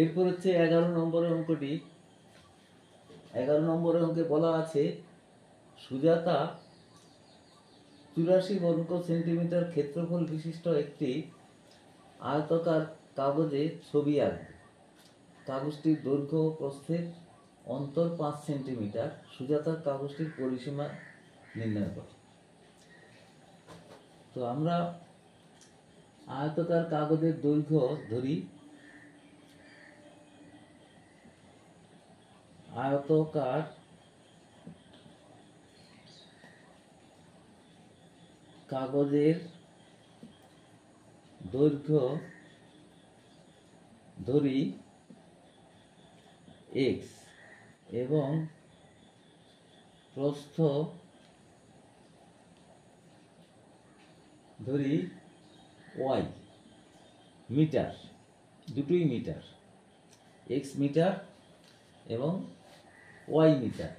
এরপর হচ্ছে 11 নম্বরের অঙ্কটি। 11 নম্বরের অঙ্কে বলা আছে সুজাতা 84 বর্গ সেন্টিমিটার ক্ষেত্রফল বিশিষ্ট একটি আয়তাকার কাগজে ছবি আঁকবে। কাগজটির দৈর্ঘ্য ও প্রস্থের অন্তর 5 সেন্টিমিটার। সুজাতার কাগজটির পরিসীমা নির্ণয় করো। তো আমরা আয়তাকার কাগজের দৈর্ঘ্য ধরি। আয়তাকার কাগজের দৈর্ঘ্য ধরি x এবং প্রস্থ ধরি y, মিটার, দুটোই মিটার, x মিটার এবং y মিটার।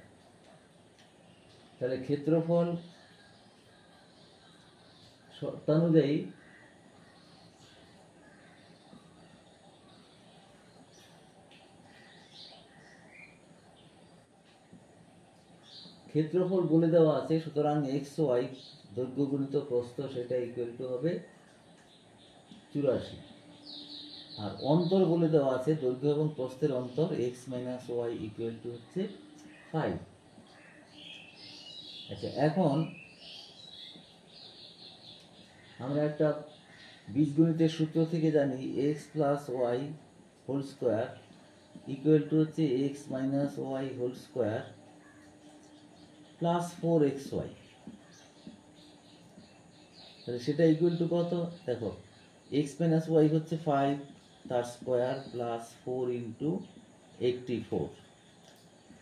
তাহলে ক্ষেত্রফল শর্তানুযায়ী ক্ষেত্রফল বলে দেওয়া আছে, সুতরাং এক্স ওয়াই দৈর্ঘ্য গুণিত প্রস্থ সেটা ইকুয়াল টু হবে 84। আর অন্তর বলে দেওয়া আছে, দৈর্ঘ্য এবং প্রস্থের অন্তর X minus Y equal to হচ্ছে 5। আচ্ছা, এখন আমরা একটা বীজগণিতের সূত্র থেকে জানি x plus y whole square equal to হচ্ছে x minus y whole square plus 4xy। তাহলে সেটা ইকুয়াল টু কত? দেখো, এক্স মাইনাস ওয়াই হচ্ছে 5, তার স্কোয়ার প্লাস 4 ইন্টু 84।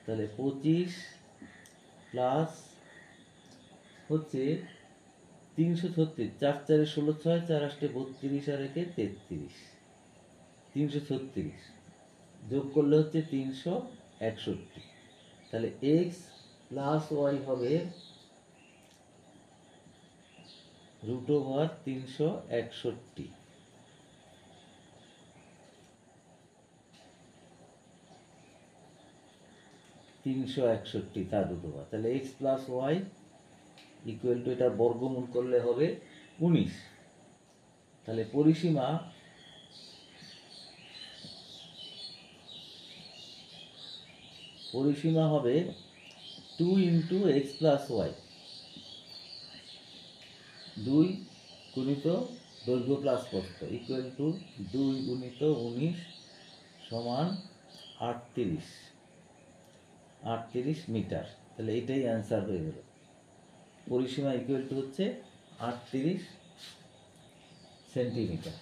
তাহলে 25 প্লাস হচ্ছে 336, 4 4 16 6, 4 8 32 আর 1 33, 336 যোগ করলে হচ্ছে 361। তাহলে এক্স প্লাস ওয়াই হবে রুট ওভার 361। তার রুট ওভার। তাহলে X plus Y equal to এটার বর্গমূল করলে হবে 19। তাহলে পরিসীমা হবে 2 ইন্টু এক্স প্লাস ওয়াই, 2 গুণিত দৈর্ঘ্য প্লাস প্রস্থ ইকুয়াল টু 2 গুণিত 19 সমান 38 মিটার। তাহলে এটাই অ্যান্সার হয়ে গেল। পরিসীমা ইকুয়াল টু হচ্ছে 38 সেন্টিমিটার।